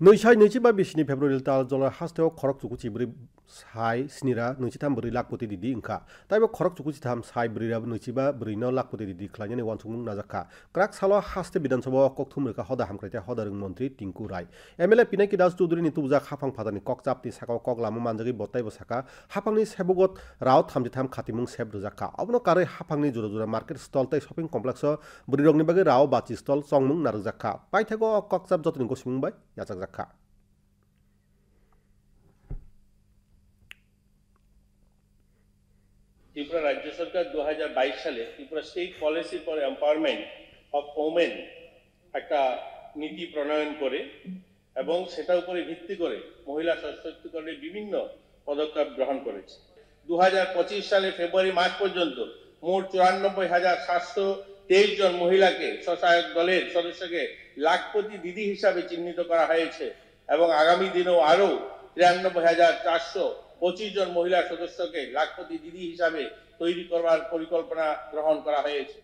नैसाय नैजिबा बिसिनि फेब्रुवारि ताल जला हास्तेव खरक चुकुचि ब्रै साय स्निरा नैजिथाम ब्रै लाखपति दिदि इंखा ताइबो खरक चुकुचि थाम साय ब्रैराबो नैजिबा ब्रै न लाखपति दिदि ख्लायनानै वानसुमुं नाजाखा क्राक सालो हास्ते विधानसभा ककथुम रेखा हदा हामख्राइते हदारं मन्त्री टिंकु राय एमएलए पिनाकी दास चौधुरी नि तुबजा खाफां फादानि ककचापनि साकाव कगलामु मानजागि बत्ताइबो साका हाफांनि सेबगत राव 33 खातिमुं सेब रोजाखा अबनो कारै हाफांनि जुरा जुरा मार्केट स्टल तै शपिं कमप्लेक्स ब्रैरंनि बागै राव बाचि स्टल चंमुं नारजाखा पाइथागो ककचाप जतनि गसिमुंबाय याचाक जाखा त्रिपुरा राज्य सरकार 2022 সালে Tripura state policy for empowerment of women একটা নীতি প্রণয়ন করে এবং সেটার উপরে ভিত্তি করে মহিলা সশক্তিকরণের বিভিন্ন পদক্ষেপ গ্রহণ করেছে 2025 সালে ফেব্রুয়ারি মাস পর্যন্ত মোট 94,723 জন মহিলাকে স্বসহায়ক দলের সদস্যকে লাখপতি দিদি হিসাবে চিহ্নিত করা হয়েছে এবং আগামী দিনেও আরো 93,425 জন মহিলা সদস্যকে লাখপতি দিদি হিসাবে তৈরি করার পরিকল্পনা গ্রহণ করা হয়েছে।